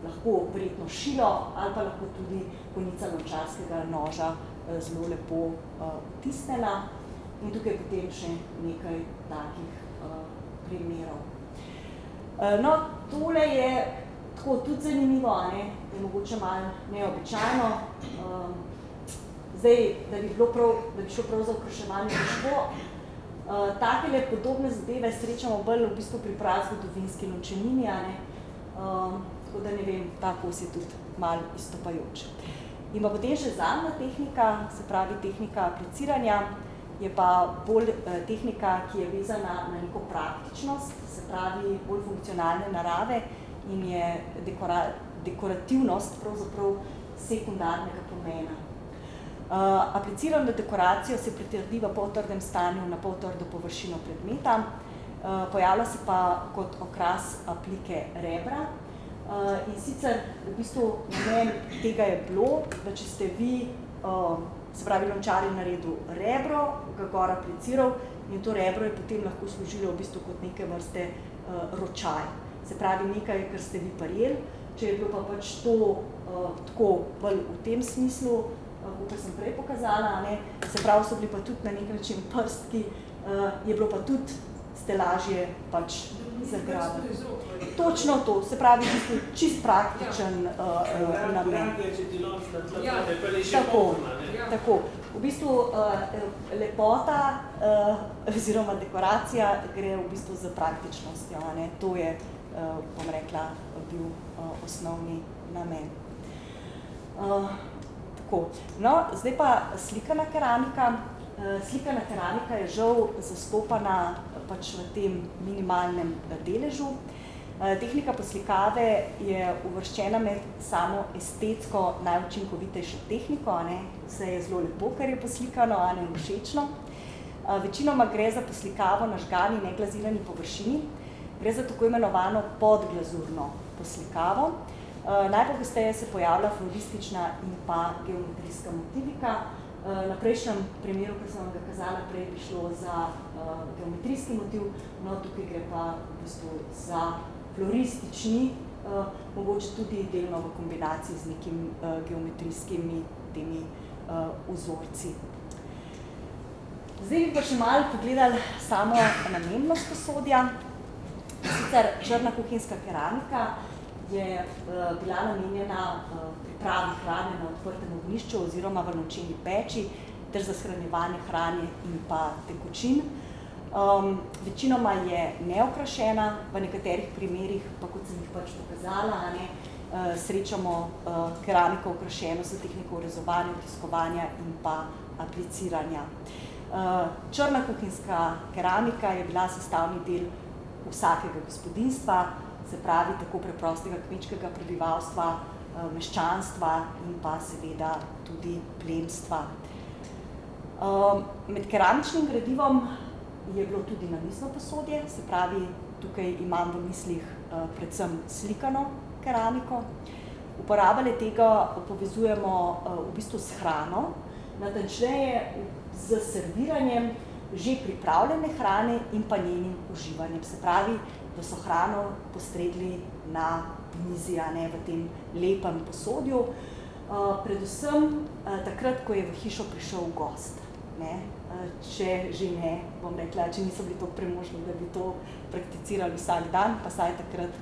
B: lahko verjetno šilo ali pa lahko tudi konica lončarskega noža zelo lepo vtisnjena. In tukaj potem še nekaj takih primerov. No, tole je tako tudi zanimivo, je mogoče malo neobičajno. Zdaj, da bi šlo prav za okraševanje težko. Takele podobne zadeve srečamo bolj v bistvu pri prazgodovinski lončenini, tako da ne vem, ta kos je tudi malo izstopajoč. In pa potem še zadnja tehnika, se pravi tehnika apliciranja, je pa bolj tehnika, ki je vezana na neko praktičnost, se pravi bolj funkcionalne narave in je dekorativnost pravzaprav sekundarnega pomena. Aplicirano dekoracijo se pritrdi v poltrdem stanju na poltrdo površino predmeta, pojavlja se pa kot okras aplike rebra. In sicer v bistvu namen tega je bilo, da če ste vi, se pravi lončar je naredil rebro, ga gor apliciral in to rebro je potem lahko služilo v bistvu kot neke vrste ročaj. Se pravi nekaj, kar ste vi prijeli, če je bilo pa pač to tako bolj v tem smislu, kot sem prej pokazala, se pravi so bili pa tudi na nek način prstki, je bilo pa tudi ste lažje pač zagrabili. Točno to, se pravi čist praktičen namen. Tako. V bistvu lepota oziroma dekoracija gre v bistvu za praktičnostjo, ne? To je, bom rekla, bil osnovni namen. Tako. No, zdaj pa slikana keramika. Slikana keramika je žal zastopana pač v tem minimalnem deležu. Tehnika poslikave je uvrščena med samo estetsko najučinkovitejšo tehniko, ne? Vse je zelo lepo, kar je poslikano, a ne všečno. Večinoma gre za poslikavo na žgani neglazirani površini. Gre za tako imenovano podglazurno poslikavo. Najpogosteje se pojavlja floristična in pa geometrijska motivika. Na prejšnjem primeru, ki sem vam ga kazala prej, bi šlo za geometrijski motiv, no tukaj gre pa v bistvu za floristični, mogoče tudi delno v kombinaciji z nekim geometrijskimi temi vzorci. Zdaj bi pa še malo pogledali samo namembnost posodja. Sicer črna kuhinjska keramika je bila namenjena pripravi hrane na odprtem ognjišču oziroma v lončeni peči ter za shranjevanje hrane in pa tekočin. Večinoma je neokrašena, v nekaterih primerih, pa kot sem jih pač pokazala, srečamo keramiko okrašeno s tehniko rezovanja, tiskovanja in pa apliciranja. Črna kuhinjska keramika je bila sestavni del vsakega gospodinjstva, se pravi tako preprostega kmečkega prebivalstva, meščanstva in pa seveda tudi plemstva. Med keramičnim gradivom je bilo tudi namizno posodje, se pravi, tukaj imam v mislih predvsem slikano keramiko. Uporaba le-tega povezujemo v bistvu s hrano, natančneje z serviranjem že pripravljene hrane in pa njenim uživanjem. Se pravi, da so hrano postregli na mizi, v tem lepem posodju. Predvsem takrat, ko je v hišo prišel gost. Če že ne, bom rekla, če niso bili toliko premožni, da bi to prakticirali vsak dan, pa saj takrat,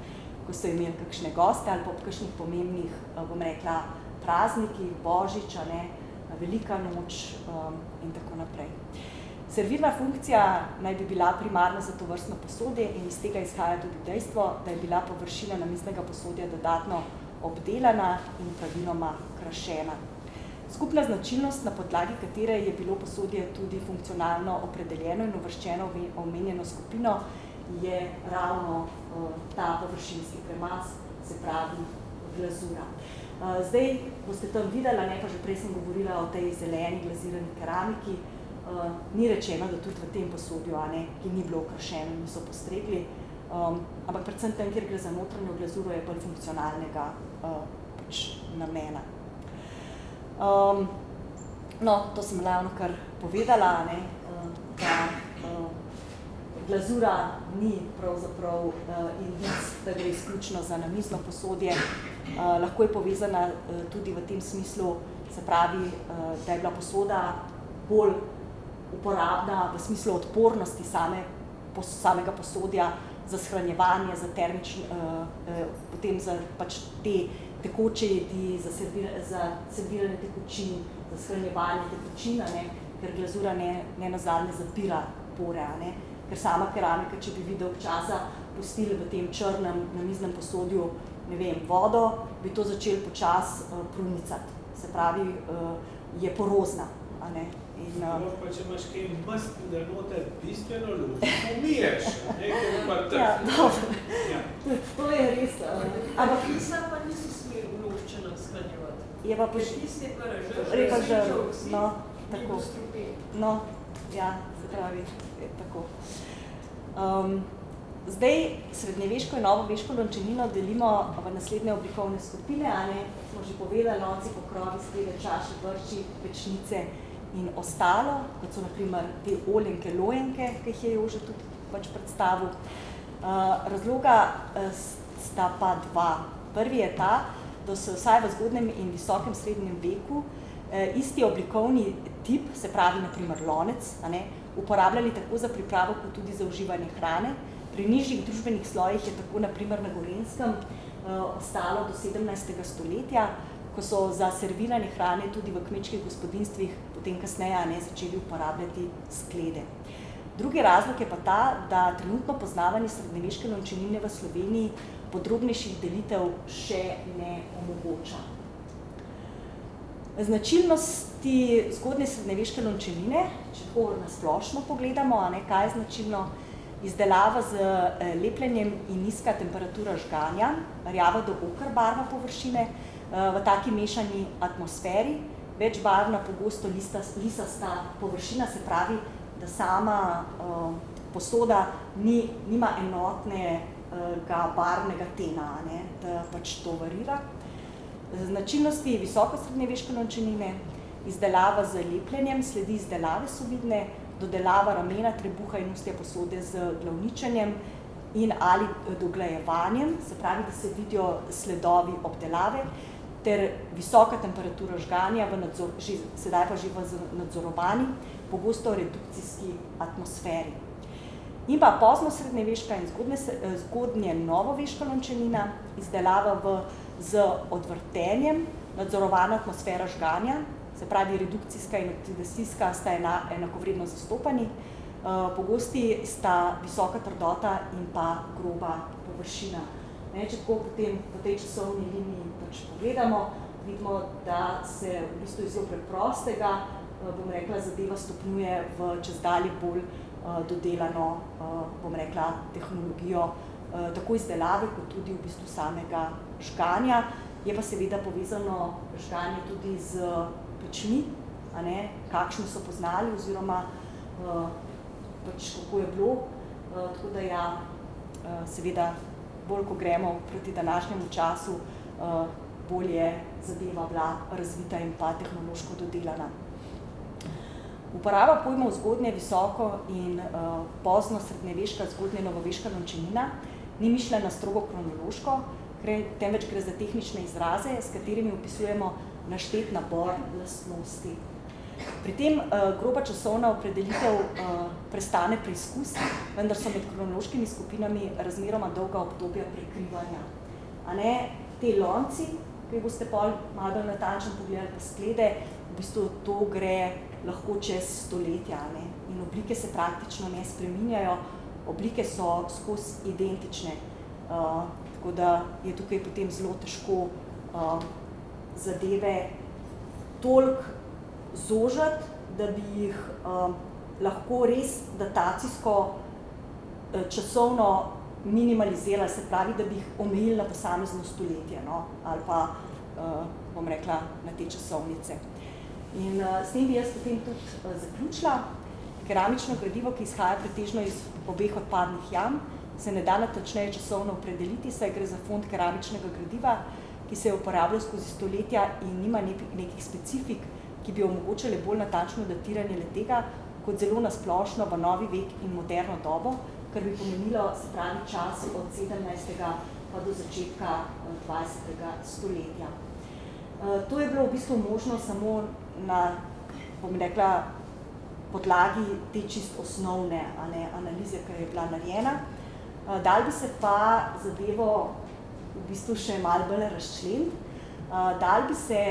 B: ko so imeli kakšne goste ali pa ob kakšnih pomembnih, bom rekla, praznikih, božič, velika noč in tako naprej. Servirna funkcija naj bi bila primarna za tovrstno posodje in iz tega izhaja tudi dejstvo, da je bila površina namiznega posodja dodatno obdelana in praviloma krašena. Skupna značilnost, na podlagi katere je bilo posodje tudi funkcionalno opredeljeno in uvrščeno v omenjeno skupino, je ravno ta površinski premaz, se pravi glazura. Zdaj boste tam videli, pa že prej sem govorila o tej zeleni glazirani keramiki. Ni rečeno, da tudi v tem posodju, ki ni bilo okrašeno, niso postregli, ampak predvsem tam, kjer gre za notranjo glazuro, je bolj funkcionalnega namena. No, to sem ravno kar povedala, da glazura ni pravzaprav indic, da gre izključno za namizno posodje. Lahko je povezana tudi v tem smislu, se pravi, da je bila posoda bolj uporabna v smislu odpornosti samega posodja za shranjevanje, za potem za pač te tekoče jedi, za serviranje tekočin, za shranjevanje tekočin, ker glazura nenazadnje zapira pore, ker sama keramika, če bi vi dolg časa pustili v tem črnem namiznem posodju, vodo, bi to začeli počasi prunicati. Se pravi, je porozna,
A: Pa če imaš kaj mast, da noter bistveno luč, umiješ, ker pa
B: To je res.
C: Ampak tista pa niso smeli luščeno shranjevati.
B: Je pa
C: Tisti je
B: pa žal,
C: tako.
B: Se pravi, je tako. Zdaj, srednjeveško in novoveško lončenino delimo v naslednje oblikovne skupine, smo že povedali, lonci, pokrovi, sklede, čaše, vrči, pečnice in ostalo, kot so na primer te oljenke, lojenke, ki jih je Jože tudi pač predstavil. Razloga sta pa dva. Prvi je ta, da so vsaj v zgodnjem in visokem srednjem veku isti oblikovni tip, se pravi na primer lonec, uporabljali tako za pripravo kot tudi za uživanje hrane. Pri nižjih družbenih slojih je tako na primer na Gorenjskem ostalo do 17. stoletja, ko so za serviranje hrane tudi v kmečkih gospodinjstvih potem kasneje začeli uporabljati sklede. Drugi razlog je pa ta, da trenutno poznavanje srednjeveške lončenine v Sloveniji podrobnejših delitev še ne omogoča. Značilnosti zgodnje srednjeveške lončenine, če tako na splošno pogledamo, kaj je značilno, izdelava z lepljenjem in nizka temperatura žganja, rjava do oker barva površine v taki mešani atmosferi, večbarvna, pogosto lisasta površina, se pravi, da sama posoda nima enotnega barvnega tena, da pač to varira. Značilnosti visoko srednjeveške lončenine, izdelava z lepljenjem, sledi izdelave so vidne, dodelava ramena, trebuha in ustja posode z glavničenjem in ali doglajevanjem, se pravi, da se vidijo sledovi obdelave, ter visoka temperatura žganja, sedaj pa že v nadzorovani, pogosto redukcijski atmosferi. In pa pozno srednjeveška in zgodnje novoveška lončenina, izdelava z odvrtenjem, nadzorovana atmosfera žganja, se pravi redukcijska in oksidacijska sta enakovredno zastopani, pogosti sta visoka trdota in pa groba površina. Če tako potem po tej časovni liniji pač pogledamo, vidimo, da se v bistvu iz zelo preprostega, bom rekla, zadeva stopnjuje v čezdalje bolj dodelano, bom rekla, tehnologijo tako izdelave, kot tudi v bistvu samega žganja. Je pa seveda povezano žganje tudi z pečmi, kakšne so poznali oziroma pač kako je bilo, tako da ja, seveda bolj, ko gremo proti današnjemu času, bolj je zadeva bila razvita in pa tehnološko dodelana. Uporaba pojmov zgodnje, visoko in pozno srednjeveška, zgodnje novoveška lončenina ni mišljena strogo kronološko, temveč gre za tehnične izraze, s katerimi opisujemo naštet nabor lastnosti. Pri tem groba časovna opredelitev prestane preizkus, vendar so med kronološkimi skupinami razmeroma dolga obdobja prekrivanja. Te lonci, ki boste malo natančno pogledali pa sklede, v bistvu to gre lahko čez stoletja, in oblike se praktično ne spreminjajo, oblike so skozi identične, tako da je tukaj potem zelo težko zadeve toliko zožati, da bi jih lahko res datacijsko časovno minimalizirali, se pravi, da bi jih omejili na posamezno stoletje, ali pa, bom rekla, na te časovnice. In s tem bi jaz potem tudi zaključila. Keramično gradivo, ki izhaja pretežno iz obeh odpadnih jam, se ne da natančneje časovno opredeliti, saj gre za fond keramičnega gradiva, ki se je uporabljal skozi stoletja in nima nekih specifik, ki bi omogočale bolj natančno datiranje le-tega, kot zelo nasplošno v novi vek in moderno dobo, kar bi pomenilo, se pravi, čas od 17. pa do začetka 20. stoletja. To je bilo v bistvu možno samo na, bom rekla, podlagi te čist osnovne analize, ki je bila narejena. Dal bi se pa zadevo v bistvu še malo bolj razčleniti. Dal bi se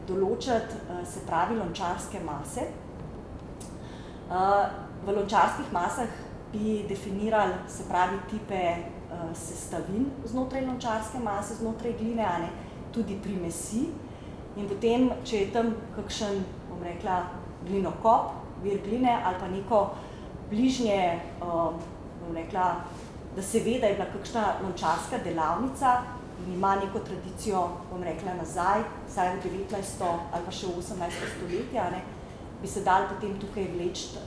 B: določiti, se pravi, lončarske mase. V lončarskih masah bi definirali, se pravi, tipe sestavin znotraj lončarske mase, znotraj gline, tudi primesi. In potem, če je tam kakšen, bom rekla, glinokop, vir gline ali pa neko bližnje, bom rekla, da se ve, da je bila kakšna lončarska delavnica in ima neko tradicijo, bom rekla, nazaj, vsaj v 19. ali pa še v 18. stoletje, bi se dali potem tukaj vleči,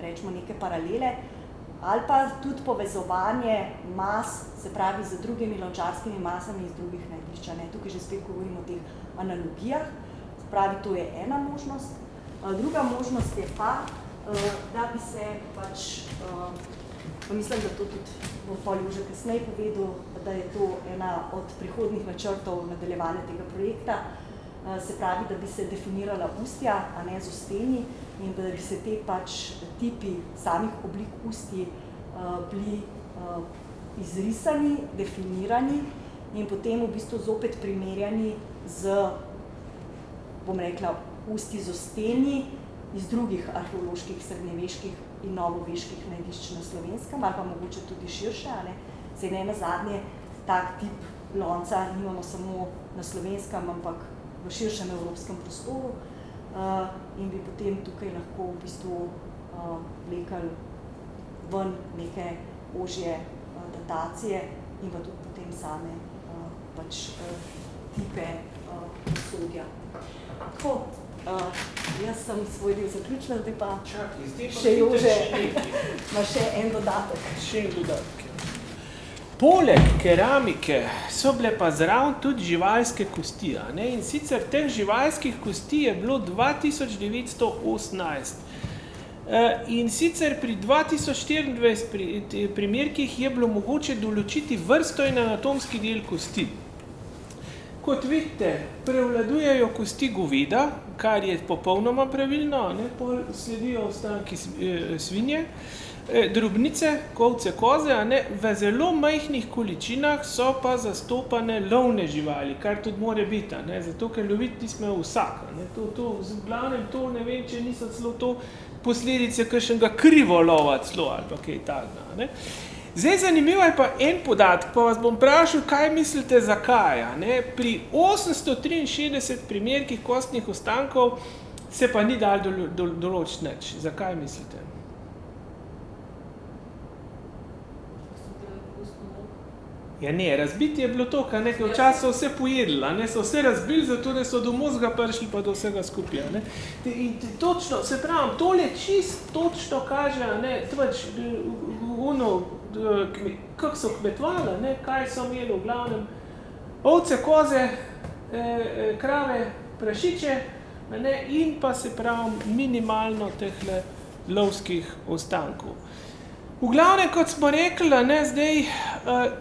B: rečemo, neke paralele, ali pa tudi povezovanje mas, se pravi, z drugimi lončarskimi masami iz drugih najdišč. Tukaj že spet govorimo o teh analogijah, se pravi, to je ena možnost. Druga možnost je pa, da bi se pač, mislim, da to tudi bo Polju že kasneje povedal, da je to ena od prihodnjih načrtov nadaljevanja tega projekta, se pravi, da bi se definirala ustja, z usteni, in da bi se te pač tipi samih oblik ustij bili izrisani, definirani in potem v bistvu zopet primerjani z bom rekla, usti z ostenji iz drugih arheoloških, srednjeveških in novoveških najdišč na Slovenskem, ali pa mogoče tudi širše, a ne. Zdaj ne nazadnje, tak tip lonca nimamo samo na Slovenskem, ampak v širšem evropskem prostoru in bi potem tukaj lahko v bistvu vlekli ven neke ožje datacije in pa tudi potem same pač tipe posodja. Tako, jaz sem svoj del zaključila, zdaj pa še Jože ima še en dodatek.
A: Še en dodatek. Poleg keramike so bile pa zraven tudi živalske kosti, ne? In sicer teh živalskih kosti je bilo 2918. In sicer pri 2024 primerkih je bilo mogoče določiti vrsto in anatomski del kosti. Kot vidite, prevladujejo kosti goveda, kar je popolnoma pravilno, ne? Pol sledijo ostanki svinje, drobnice, kovce koze, a ne, v zelo majhnih količinah so pa zastopane lovne živali, kar tudi more biti, ne, zato ker loviti nisme vsak. Ne, v glavnem to, ne vem, če niso celo to posledice kakšnega krivolova celo ali pa kaj takega. Ne. Zdaj zanimivo je pa en podatek, pa vas bom vprašal, kaj mislite zakaj. Ne. Pri 863 primerkih kostnih ostankov se pa ni dalo določiti nič. Zakaj mislite? Ja ne, razbiti je bilo to, ker nekaj včasih so vse pojedli, ne, so vse razbili, zato da so do mozga prišli pa do vsega skupaj, ne. In točno, se pravim, tole čist točno kaže, ne, tvač, kako so kmetovali, ne, kaj so imeli v glavnem, ovce, koze, krave, prašiče, ne, in pa se pravim minimalno tehle lovskih ostankov. V glavnem, kot smo rekli, ne, zdaj,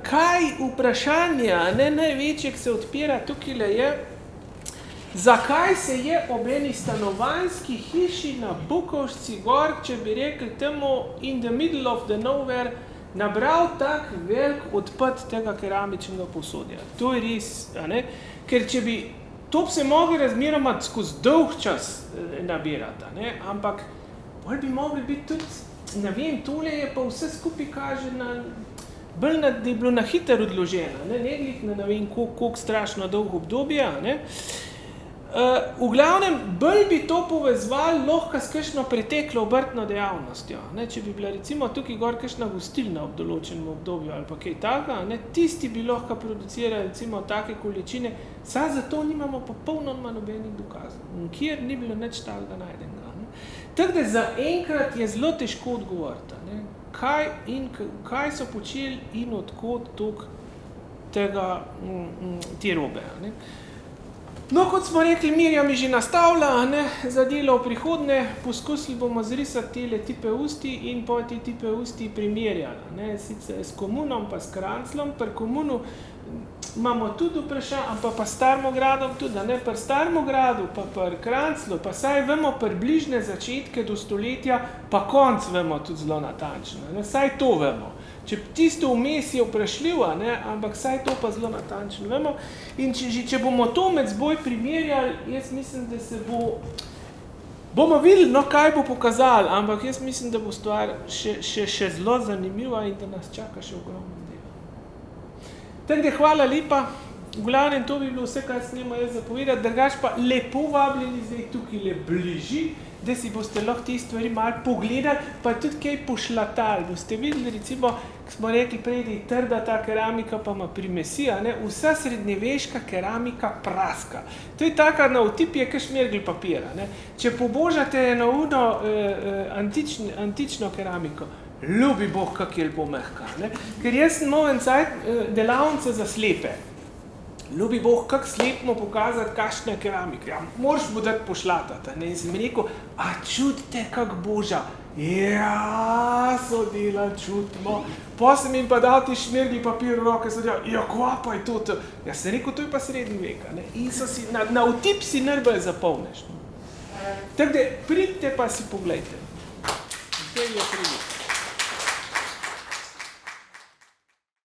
A: kaj vprašanje, ne, največje, ki se odpira tukaj je, zakaj se je ob eni stanovanjski hiši na Bukovšci gor, če bi rekli temu in the middle of the nowhere, nabral tak velik odpad tega keramičnega posodja. To je res, ne, ker če bi, to bi se mogli razmeroma skozi dolg čas nabirati, ne, ampak bolj bi mogli biti tudi, ne vem, tole je pa vse skupaj kaže na, bolj da je bilo na hitro odloženo, ne glih na ne vem koliko strašno dolgo obdobje, ne. V glavnem, bolj bi to povezvali lahko s kakšno preteklo obrtno dejavnostjo, ne, če bi bila recimo tukaj gor kakšna gostilna ob določenem obdobju ali pa kaj takega, ne, tisti bi lahko producirali recimo take količine, saj zato nimamo popolnoma nobenih dokazov, kjer ni bilo nič takega najdenega. Tako da zaenkrat je zelo težko odgovoriti, ne, kaj so počeli in odkot toliko tega, te robe, ne. No, kot smo rekli, Mirjam je že nastavila, ne, za delo v prihodnje, poskusili bomo zrisati tele tipe usti in pa te tipe usti primerjali, ne, sicer s komunom pa s Kranclom, pri komunu imamo tudi vprašanje, pa Starmogradom tudi, ne, pri Starmogradu, pa pri Kranclu, pa saj vemo približne začetke do stoletja, pa konc vemo tudi zelo natančno, ne, saj to vemo. Če tisto vmes je vprašljivo, ne, ampak saj to pa zelo natančno vemo. In če bomo to med seboj primerjali, jaz mislim, da se bomo videli, no, kaj bo pokazali, ampak jaz mislim, da bo stvar še zelo zanimiva in da nas čaka še ogromno dela. Tako da hvala lepa. V glavnem, to bi bilo vse, kar snema jaz zapovedati, drugače pa lepo vabljeni zdaj tukaj le bliži, da si boste lahko te stvari malo pogledali, pa tudi kaj pošlatali. Boste videli, recimo, ko smo rekli prej, da je trda ta keramika, pa ima primesi, ne, vsa srednjeveška keramika praska. To je taka na otipje, kot šmergl papira, ne. Če pobožate na uno antično keramiko, ljubi Bog, kak je lepo mehka, ne. Ker jaz sem imel en cajt delavnice za slepe. Ljubi Bog, kako slepimo pokazati, kakšna je keramika. Ja, moraš mu dati pošlatati, ne. In sem rekel, a čutite, kak boža. Ja, so delali, čutimo. Pa sem jim pa dal ti šmergli papir v roke, so delali, ja, kva pa je to? Ja, sem rekel, to je pa srednji veka, ne. In so si, na vtip si najbolj zapolneš. Tako da, pridite pa si poglejte. Zdaj je pridite.